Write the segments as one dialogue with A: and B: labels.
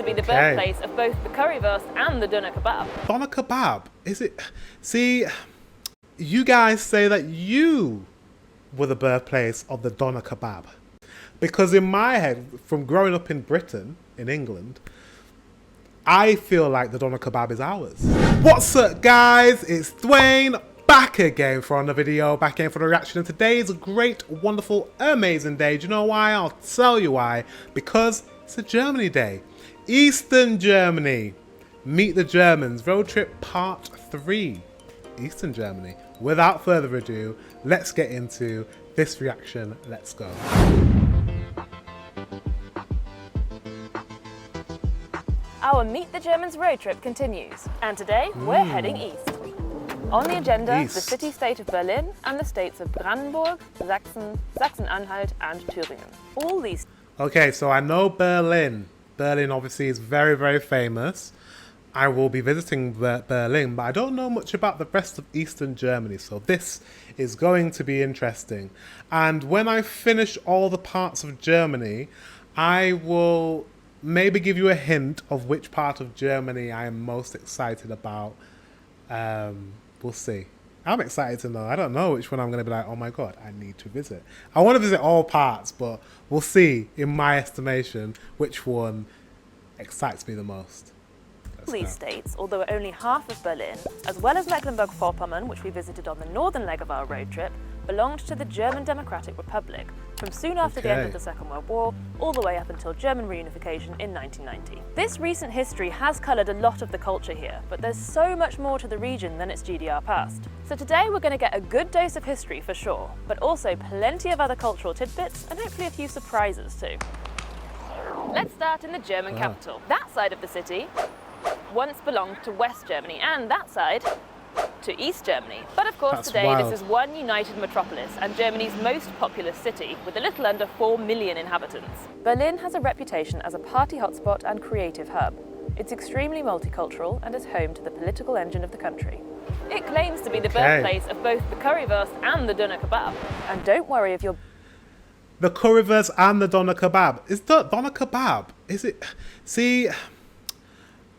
A: to be the birthplace of both the currywurst and the doner kebab.
B: Doner kebab? Is it? See, you guys say that you were the birthplace of the doner kebab. Because in my head, from growing up in Britain, in England, I feel like the doner kebab is ours. What's up, guys? It's Dwayne, back again for another video, back again for the reaction. And today is a great, wonderful, amazing day. Do you know why? I'll tell you why. Because it's a Germany day. Eastern Germany. Meet the Germans. Road trip part 3. Eastern Germany. Without further ado, let's get into this reaction. Let's go.
A: Our Meet the Germans road trip continues, and today we're heading east. On the agenda, the city-state of Berlin and the states of Brandenburg, Sachsen, Sachsen-Anhalt and Thüringen. All these...
B: Okay, so I know Berlin. Berlin obviously is very, very famous. I will be visiting Berlin, but I don't know much about the rest of Eastern Germany, so this is going to be interesting. And when I finish all the parts of Germany, I will maybe give you a hint of which part of Germany I am most excited about. We'll see. I'm excited to know. I don't know which one I'm going to be like, oh my God, I need to visit. I want to visit all parts, but we'll see, in my estimation, which one excites me the most.
A: These states, although only half of Berlin, as well as Mecklenburg-Vorpommern, which we visited on the northern leg of our road trip, belonged to the German Democratic Republic from soon after the end of the Second World War, all the way up until German reunification in 1990. This recent history has coloured a lot of the culture here, but there's so much more to the region than its GDR past. So today we're going to get a good dose of history for sure, but also plenty of other cultural tidbits and hopefully a few surprises too. Let's start in the German capital. That side of the city once belonged to West Germany, and that side to East Germany. But of course today this is one united metropolis and Germany's most populous city with a little under 4 million inhabitants. Berlin has a reputation as a party hotspot and creative hub. It's extremely multicultural and is home to the political engine of the country. It claims to be the birthplace of both the currywurst and the doner kebab. And don't worry if you're...
B: The currywurst and the doner kebab. Is the doner kebab? Is it... See...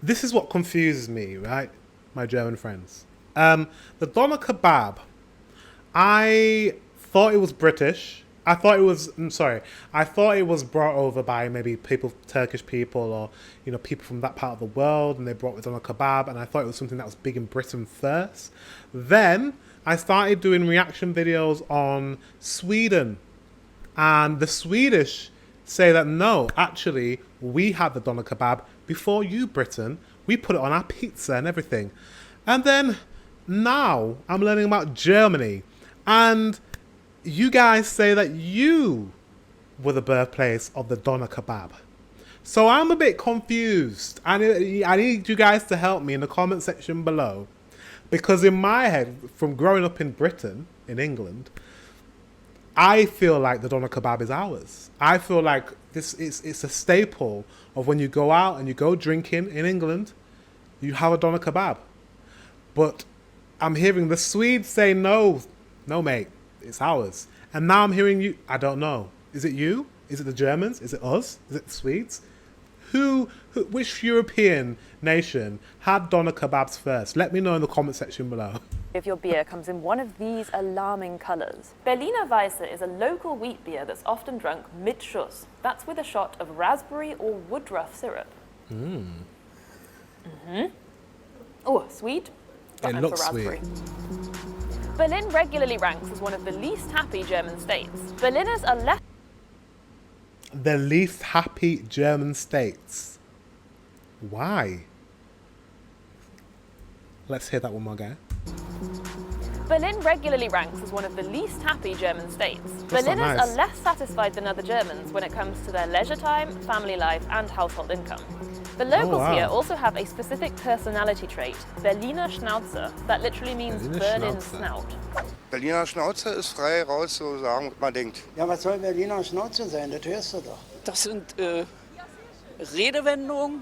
B: This is what confuses me, right, my German friends. The doner kebab, I thought it was British. I thought it was brought over by maybe Turkish people or, you know, people from that part of the world, and they brought the doner kebab, and I thought it was something that was big in Britain first. Then I started doing reaction videos on Sweden, and the Swedish say that no, actually, we had the doner kebab before you, Britain. We put it on our pizza and everything. And then now I'm learning about Germany. And you guys say that you were the birthplace of the doner kebab. So I'm a bit confused. I need you guys to help me in the comment section below. Because in my head, from growing up in Britain, in England, I feel like the doner kebab is ours. I feel like it's a staple of when you go out and you go drinking in England, you have a doner kebab. But I'm hearing the Swedes say no, mate, it's ours. And now I'm hearing you, I don't know. Is it you? Is it the Germans? Is it us? Is it the Swedes? Which European nation had doner kebabs first? Let me know in the comment section below.
A: If your beer comes in one of these alarming colours. Berliner Weisse is a local wheat beer that's often drunk mid-Schuss. That's with a shot of raspberry or woodruff syrup. Oh, sweet.
B: It looks sweet.
A: Berlin regularly ranks as one of the least happy German states. Berliners are less...
B: The least happy German states. Why? Let's hear that one more, guy.
A: Berlin regularly ranks as one of the least happy German states. Berliners are less satisfied than other Germans when it comes to their leisure time, family life and household income. The locals here also have a specific personality trait, Berliner Schnauzer, that literally means Berlin Snout.
C: Berliner Schnauze ist frei raus zu sagen, was man denkt.
D: Ja, was soll Berliner Schnauze sein? Das hörst du doch.
E: Das sind Redewendungen,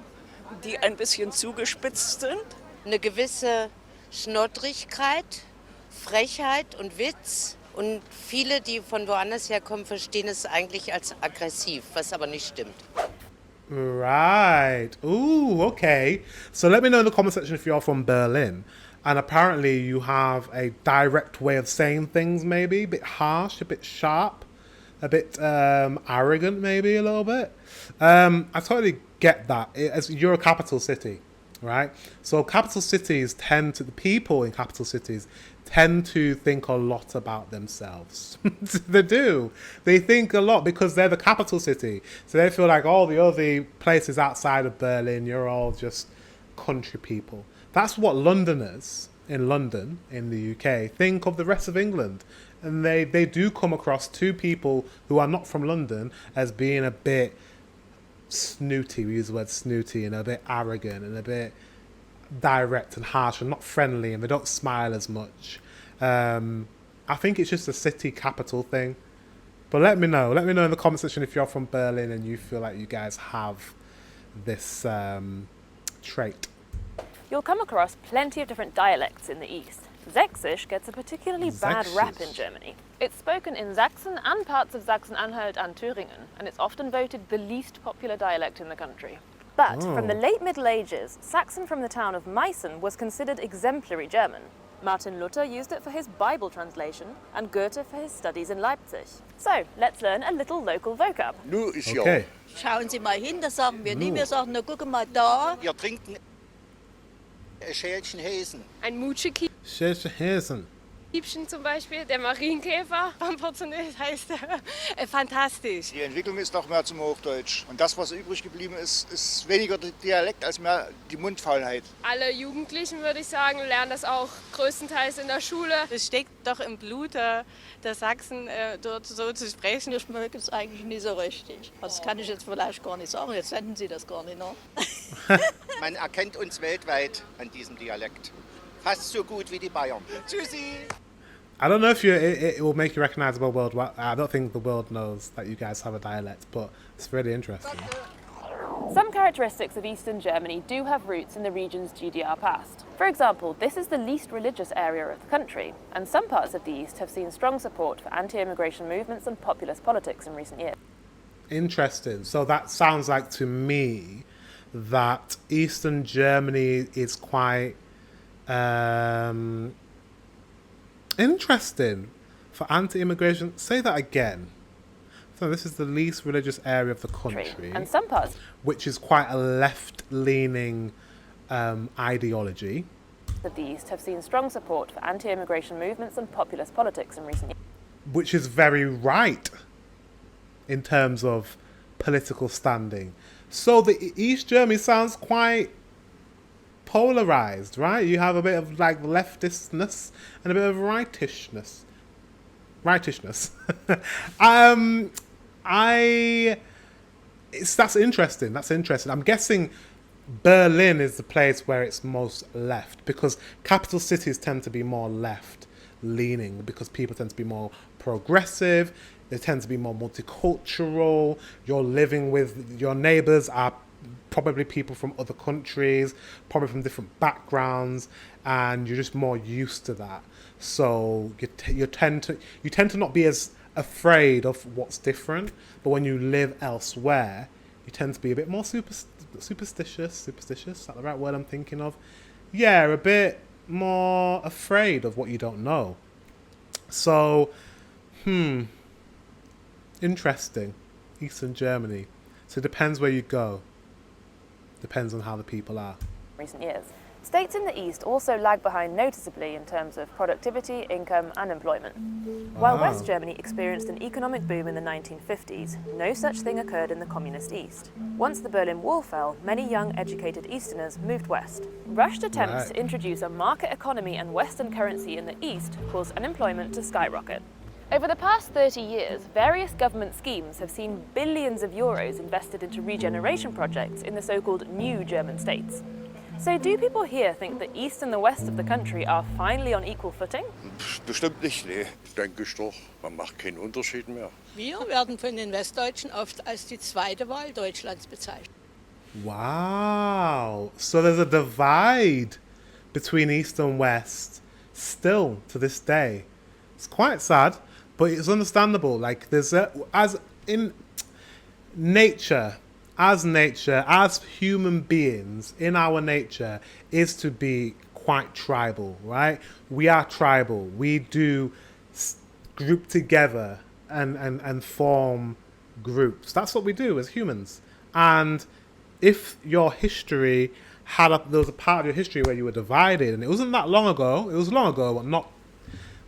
E: die ein bisschen zugespitzt sind.
F: Eine gewisse Schnoddrigkeit, Frechheit und Witz. Und viele, die von woanders herkommen, verstehen es eigentlich als aggressiv, was aber nicht stimmt.
B: Right. Ooh, okay. So let me know in the comment section if you're from Berlin. And apparently you have a direct way of saying things, maybe. A bit harsh, a bit sharp, a bit arrogant, maybe a little bit. I totally get that. You're a capital city, right? So the people in capital cities tend to think a lot about themselves. They do. They think a lot because they're the capital city. So they feel like all the other places outside of Berlin, you're all just country people. That's what Londoners in London, in the UK, think of the rest of England. And they do come across to people who are not from London as being a bit snooty. We use the word snooty, and a bit arrogant and a bit direct and harsh and not friendly, and they don't smile as much. I think it's just a city capital thing. But let me know in the comment section if you're from Berlin and you feel like you guys have this trait.
A: You'll come across plenty of different dialects in the east. Sächsisch gets a particularly bad rap in Germany. It's spoken in Sachsen and parts of Sachsen-Anhalt and Thüringen, and it's often voted the least popular dialect in the country. But from the late Middle Ages, Saxon from the town of Meissen was considered exemplary German. Martin Luther used it for his Bible translation and Goethe for his studies in Leipzig. So, let's learn a little local vocab.
C: Nu ist ja.
B: Okay.
G: Schauen Sie mal hin, das sagen wir nie. Wir sagen, na guck mal da.
C: Wir trinken ein Schälchen Häsen.
H: Ein
B: Häsen.
H: Mutschekiebchen zum Beispiel, der Marienkäfer. Vom Portugiesisch heißt fantastisch.
C: Die Entwicklung ist noch mehr zum Hochdeutsch. Und das, was übrig geblieben ist, ist weniger der Dialekt als mehr die Mundfaulheit.
H: Alle Jugendlichen, würde ich sagen, lernen das auch größtenteils in der Schule.
G: Es steckt doch im Blut der Sachsen, dort so zu sprechen. Ich möge es eigentlich nie so richtig. Das kann ich jetzt vielleicht gar nicht sagen. Jetzt senden Sie das gar nicht noch.
I: Man erkennt uns weltweit an diesem Dialekt. Fast so gut wie die Bayern. Tschüssi!
B: I don't know if it will make you recognizable worldwide. I don't think the world knows that you guys have a dialect, but it's really interesting.
A: Some characteristics of Eastern Germany do have roots in the region's GDR past. For example, this is the least religious area of the country, and some parts of the East have seen strong support for anti-immigration movements and populist politics in recent years.
B: Interesting. So that sounds like to me that Eastern Germany is quite interesting for anti-immigration. Say that again. So this is the least religious area of the country,
A: and some parts,
B: which is quite a left-leaning ideology.
A: Of the East have seen strong support for anti-immigration movements and populist politics in recent years.
B: Which is very right in terms of political standing. So the East Germany sounds quite polarized, right? You have a bit of like leftistness and a bit of rightishness. That's interesting. That's interesting. I'm guessing Berlin is the place where it's most left, because capital cities tend to be more left leaning, because people tend to be more progressive. They tend to be more multicultural. You're living with your neighbors are probably people from other countries, probably from different backgrounds, and you're just more used to that. So you tend to not be as afraid of what's different, but when you live elsewhere, you tend to be a bit more superstitious. Is that the right word I'm thinking of? Yeah, a bit more afraid of what you don't know. So, interesting. Eastern Germany. So it depends where you go. Depends on how the people are.
A: Recent years. States in the East also lag behind noticeably in terms of productivity, income and employment. While West Germany experienced an economic boom in the 1950s, no such thing occurred in the Communist East. Once the Berlin Wall fell, many young educated Easterners moved west. Rushed attempts to introduce a market economy and Western currency in the East caused unemployment to skyrocket. Over the past 30 years, various government schemes have seen billions of euros invested into regeneration projects in the so-called new German states. So do people here think the East and the West of the country are finally on equal footing?
J: Bestimmt nicht, nee. Denke ich doch. Man macht keinen Unterschied mehr.
G: Wir werden von den Westdeutschen oft als die zweite Wahl Deutschlands bezeichnet.
B: Wow. So there's a divide between East and West still to this day. It's quite sad, but it's understandable. Like as in nature, as nature, as human beings, in our nature, is to be quite tribal, right? We are tribal. We do group together and form groups. That's what we do as humans. And if your history there was a part of your history where you were divided, and it wasn't that long ago. It was long ago, but not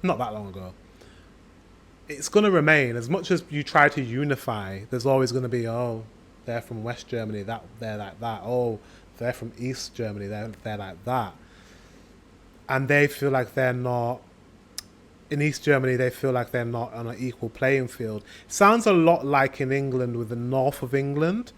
B: that long ago. It's going to remain. As much as you try to unify, there's always going to be, oh, they're from West Germany, they're like that. Oh, they're from East Germany, they're like that. And they feel like they're not, in East Germany, they feel like they're not on an equal playing field. Sounds a lot like in England with the north of England.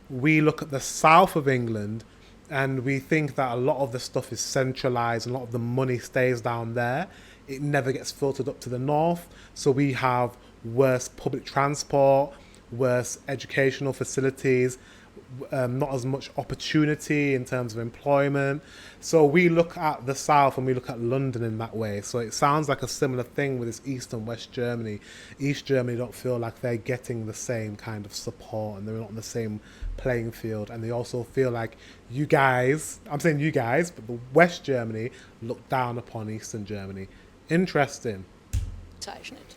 B: We look at the south of England and we think that a lot of the stuff is centralised, and a lot of the money stays down there. It never gets filtered up to the north. So we have worse public transport, worse educational facilities, not as much opportunity in terms of employment. So we look at the south and we look at London in that way. So it sounds like a similar thing with this East and West Germany. East Germany don't feel like they're getting the same kind of support, and they're not on the same playing field. And they also feel like you guys, I'm saying you guys, but the West Germany look down upon Eastern Germany. Interesting.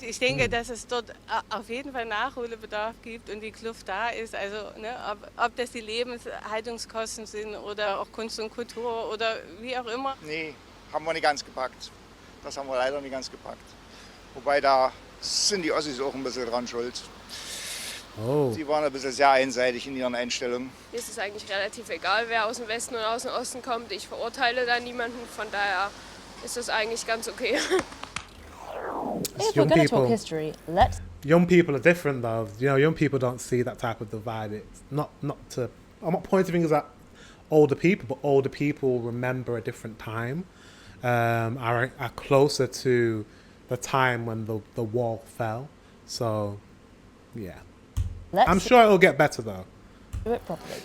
H: Ich denke, dass es dort auf jeden Fall Nachholbedarf gibt und die Kluft da ist. Also, ne, ob das die Lebenshaltungskosten sind oder auch Kunst und Kultur oder wie auch immer.
C: Nee, haben wir nicht ganz gepackt. Das haben wir leider nicht ganz gepackt. Wobei da sind die Ossis auch ein bisschen dran schuld.
B: Oh.
C: Sie waren ein bisschen sehr einseitig in ihren Einstellungen.
H: Mir ist es eigentlich relativ egal, wer aus dem Westen und aus dem Osten kommt. Ich verurteile da niemanden, von daher ist es eigentlich ganz okay.
A: If we're going to talk history, let's...
B: Young people are different though. You know, young people don't see that type of divide. It's not to... I'm not pointing fingers at older people, but older people remember a different time. Are closer to the time when the wall fell. So, yeah. I'm sure it'll get better though.
A: Do it properly.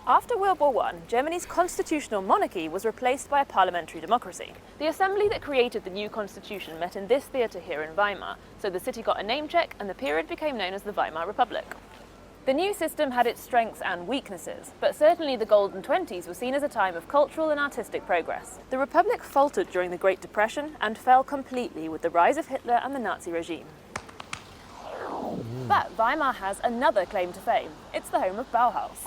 A: After World War I, Germany's constitutional monarchy was replaced by a parliamentary democracy. The assembly that created the new constitution met in this theatre here in Weimar, so the city got a name check and the period became known as the Weimar Republic. The new system had its strengths and weaknesses, but certainly the Golden Twenties was seen as a time of cultural and artistic progress. The Republic faltered during the Great Depression and fell completely with the rise of Hitler and the Nazi regime. But Weimar has another claim to fame. It's the home of Bauhaus.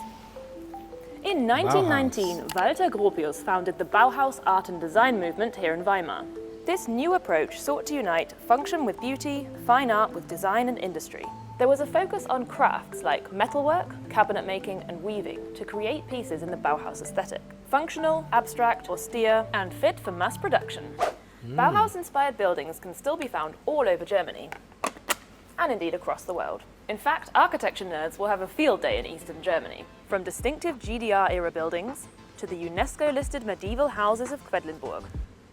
A: In 1919, Walter Gropius founded the Bauhaus art and design movement here in Weimar. This new approach sought to unite function with beauty, fine art with design and industry. There was a focus on crafts like metalwork, cabinet making and weaving to create pieces in the Bauhaus aesthetic. Functional, abstract, austere and fit for mass production. Bauhaus-inspired buildings can still be found all over Germany, and indeed across the world. In fact, architecture nerds will have a field day in Eastern Germany, from distinctive GDR-era buildings to the UNESCO-listed medieval houses of Quedlinburg.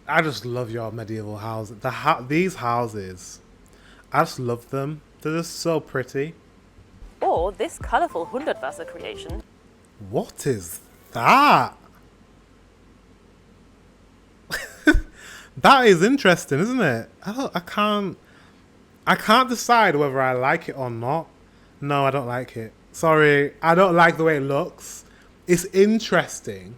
B: I just love your medieval houses. These houses, I just love them. They're just so pretty.
A: Or this colourful Hundertwasser creation.
B: What is that? That is interesting, isn't it? I can't decide whether I like it or not. No, I don't like it. Sorry, I don't like the way it looks. It's interesting.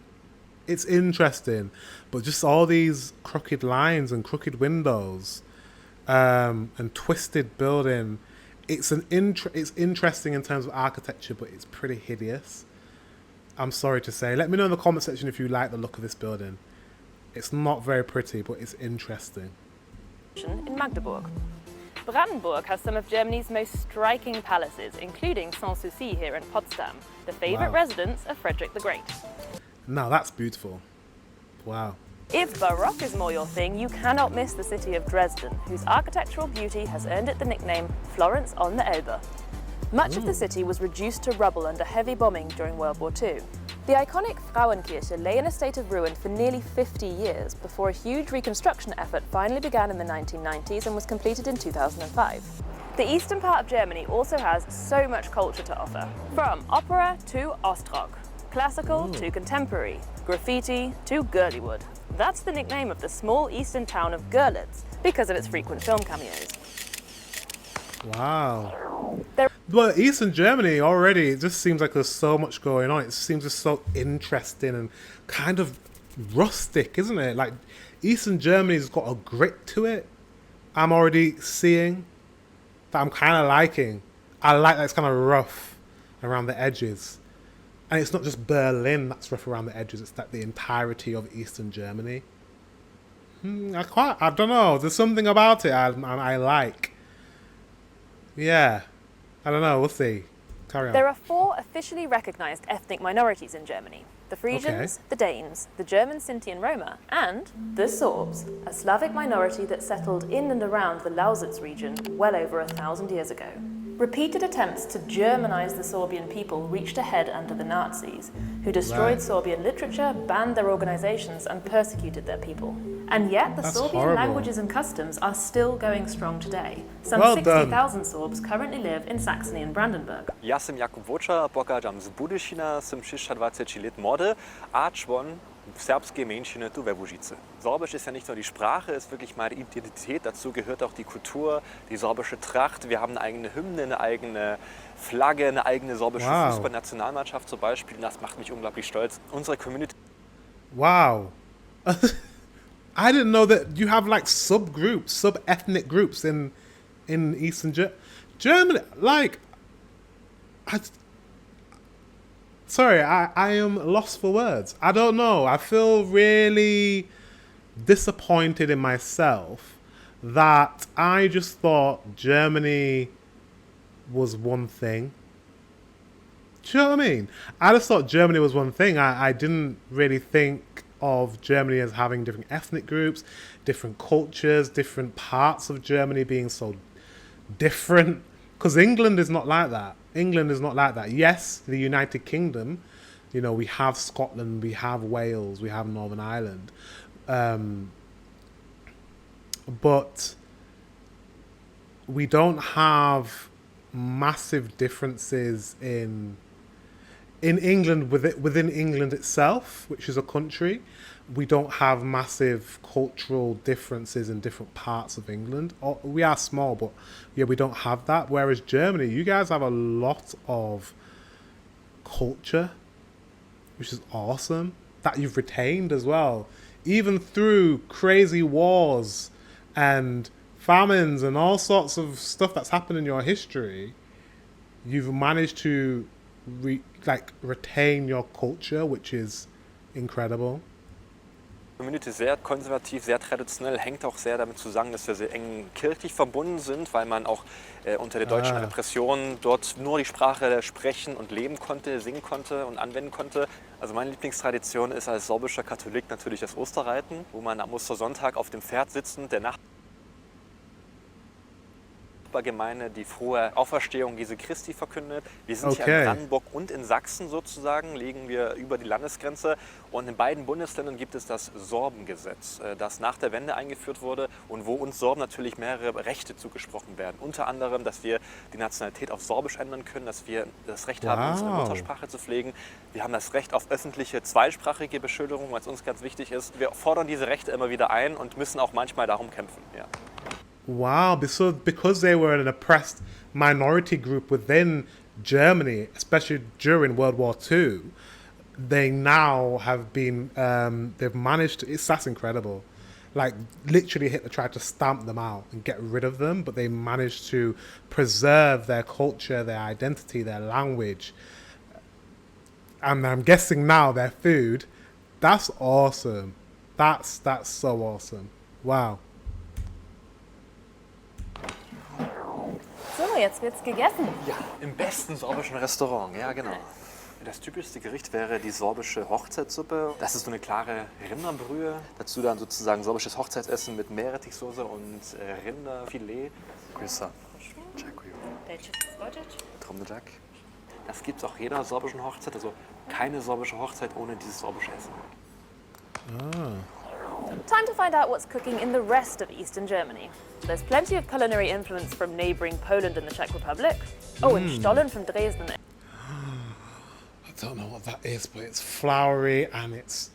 B: It's interesting. But just all these crooked lines and crooked windows and twisted building. It's interesting in terms of architecture, but it's pretty hideous. I'm sorry to say. Let me know in the comment section if you like the look of this building. It's not very pretty, but it's interesting.
A: In Magdeburg. Brandenburg has some of Germany's most striking palaces, including Sanssouci here in Potsdam, the favourite residence of Frederick the Great.
B: Now that's beautiful. Wow.
A: If Baroque is more your thing, you cannot miss the city of Dresden, whose architectural beauty has earned it the nickname Florence on the Elbe. Much of the city was reduced to rubble under heavy bombing during World War II. The iconic Frauenkirche lay in a state of ruin for nearly 50 years before a huge reconstruction effort finally began in the 1990s and was completed in 2005. The eastern part of Germany also has so much culture to offer, from opera to Ostrock, classical to contemporary, graffiti to Girlywood. That's the nickname of the small eastern town of Görlitz because of its frequent film cameos.
B: Wow. But Eastern Germany already, it just seems like there's so much going on. It seems just so interesting and kind of rustic, isn't it? Like, Eastern Germany's got a grit to it. I'm already seeing that I'm kind of liking. I like that it's kind of rough around the edges. And it's not just Berlin that's rough around the edges. It's like the entirety of Eastern Germany. I don't know. There's something about it I like. Yeah. I don't know. We'll see. Carry on.
A: There are 4 officially recognised ethnic minorities in Germany. The Frisians, the Danes, the German Sinti and Roma, and the Sorbs, a Slavic minority that settled in and around the Lausitz region well over 1,000 years ago. Repeated attempts to Germanize the Sorbian people reached a head under the Nazis, who destroyed Sorbian literature, banned their organizations, and persecuted their people. And yet, the Sorbian languages and customs are still going strong today. Some 60,000 Sorbs currently live in Saxony and Brandenburg.
K: Ja sam Jakub Voča, pochádam z Budyšina, som 26 let młody, a człon serbskiej Menschiny tu we Łużycy. Sorbisch ist ja nicht nur die Sprache, ist wirklich meine Identität. Dazu gehört auch die Kultur, die sorbische Tracht. Wir haben eine eigene Hymne, eine eigene Flagge, eine eigene sorbische Fußballnationalmannschaft zum Beispiel. Und das macht mich unglaublich stolz. Unsere Community.
B: Wow. I didn't know that you have like subgroups, sub-ethnic groups in Eastern Germany. Like, sorry, I am lost for words. I don't know. I feel really disappointed in myself that I just thought Germany was one thing. Do you know what I mean? I just thought Germany was one thing. I didn't really think of Germany as having different ethnic groups, different cultures, different parts of Germany being so different. Because England is not like that. England is not like that. Yes, the United Kingdom, you know, we have Scotland, we have Wales, we have Northern Ireland. But we don't have massive differences in England, within England itself, which is a country. We don't have massive cultural differences in different parts of England. We are small, but yeah, we don't have that. Whereas Germany, you guys have a lot of culture, which is awesome, that you've retained as well. Even through crazy wars and famines and all sorts of stuff that's happened in your history, you've managed to retain your culture, which is incredible.
K: Community sehr konservativ, sehr traditionell, hängt auch sehr damit zusammen, dass wir sehr eng kirchlich verbunden sind, weil man auch unter der deutschen Repression dort nur die Sprache sprechen und leben konnte, singen konnte und anwenden konnte. Also meine Lieblingstradition ist als sorbischer Katholik natürlich das Osterreiten, wo man am Ostersonntag auf dem Pferd sitzend der Nachbargemeinde die frohe Auferstehung Jesu Christi verkündet. Wir sind hier in Brandenburg und in Sachsen sozusagen, liegen wir über die Landesgrenze. Und in beiden Bundesländern gibt es das Sorbengesetz, das nach der Wende eingeführt wurde und wo uns Sorben natürlich mehrere Rechte zugesprochen werden. Unter anderem, dass wir die Nationalität auf Sorbisch ändern können, dass wir das Recht haben, unsere Muttersprache zu pflegen. Wir haben das Recht auf öffentliche zweisprachige Beschilderung, was uns ganz wichtig ist. Wir fordern diese Rechte immer wieder ein und müssen auch manchmal darum kämpfen. Ja.
B: Wow, because they were an oppressed minority group within Germany, especially during World War II, they now have been, they've managed to, that's incredible. Like, literally Hitler tried to stamp them out and get rid of them, but they managed to preserve their culture, their identity, their language. And I'm guessing now their food. That's awesome. That's so awesome. Wow.
A: So, jetzt wird's gegessen.
K: Ja, im besten sorbischen Restaurant, ja genau. Das typischste Gericht wäre die sorbische Hochzeitssuppe. Das ist so eine klare Rinderbrühe. Dazu dann sozusagen sorbisches Hochzeitsessen mit Meerrettichsoße und Rinderfilet. Grüße. Trommeljack. Das gibt es auch jeder sorbischen Hochzeit. Also keine sorbische Hochzeit ohne dieses sorbische Essen.
A: Time to find out what's cooking in the rest of Eastern Germany. There's plenty of culinary influence from neighbouring Poland and the Czech Republic. Oh, and Stollen from Dresden.
B: I don't know what that is, but it's floury and it's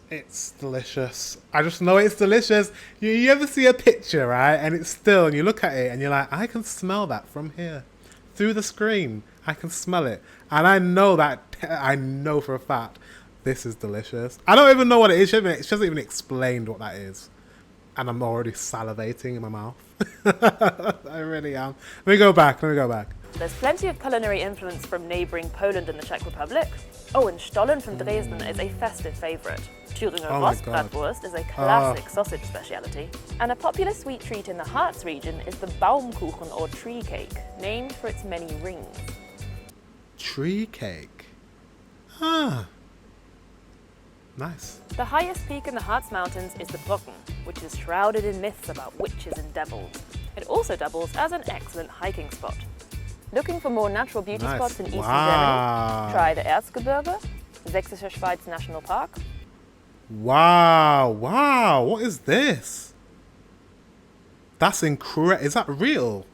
B: delicious. I just know it's delicious. You ever see a picture, right? And it's still, and you look at it and you're like, I can smell that from here. Through the screen. I can smell it. And I know for a fact this is delicious. I don't even know what it is. She hasn't even explained what that is. And I'm already salivating in my mouth. I really am. Let me go back.
A: There's plenty of culinary influence from neighbouring Poland and the Czech Republic. Oh, and Stollen from Dresden is a festive favourite. Thüringer Rostbratwurst is a classic sausage speciality. And a popular sweet treat in the Harz region is the Baumkuchen or tree cake, named for its many rings.
B: Tree cake? Ah. Nice.
A: The highest peak in the Harz Mountains is the Brocken, which is shrouded in myths about witches and devils. It also doubles as an excellent hiking spot. Looking for more natural beauty spots in eastern Germany? Try the Erzgebirge, Sächsische Schweiz National Park.
B: Wow, what is this? That's incredible. Is that real?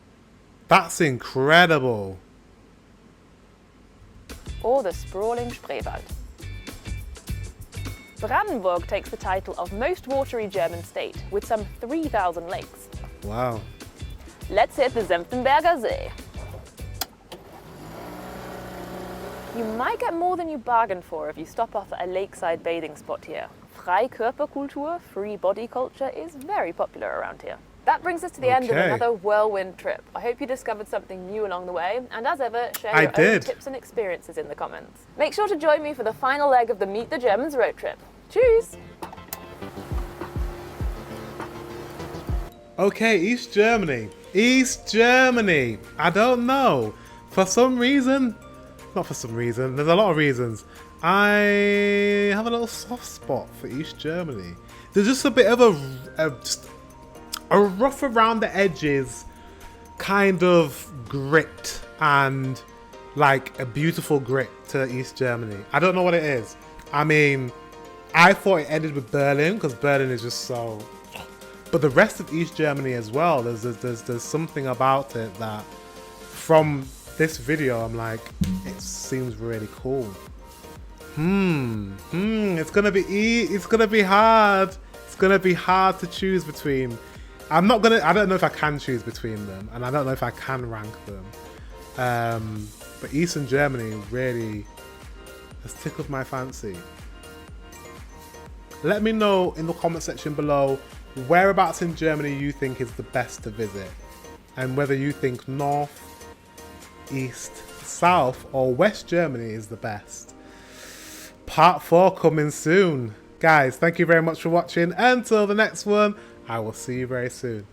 B: That's incredible.
A: Or the sprawling Spreewald. Brandenburg takes the title of most watery German state, with some 3,000 lakes.
B: Wow.
A: Let's hit the Senftenberger See. You might get more than you bargained for if you stop off at a lakeside bathing spot here. Freikörperkultur, free body culture, is very popular around here. That brings us to the end of another whirlwind trip. I hope you discovered something new along the way, and as ever, share your own tips and experiences in the comments. Make sure to join me for the final leg of the Meet the Germans road trip. Tschüss!
B: Okay, East Germany. I don't know. For some reason, not for some reason, there's a lot of reasons. I have a little soft spot for East Germany. There's just a bit of a rough around the edges kind of grit, and like a beautiful grit to East Germany. I don't know what it is. I mean, I thought it ended with Berlin because Berlin is just so, but the rest of East Germany as well, there's something about it that from this video I'm like, it seems really cool. It's gonna be hard. It's gonna be hard to choose between. I don't know if I can choose between them, and I don't know if I can rank them. But Eastern Germany really has tickled my fancy. Let me know in the comment section below whereabouts in Germany you think is the best to visit, and whether you think North, East, South or West Germany is the best. Part 4 coming soon. Guys, thank you very much for watching. Until the next one, I will see you very soon.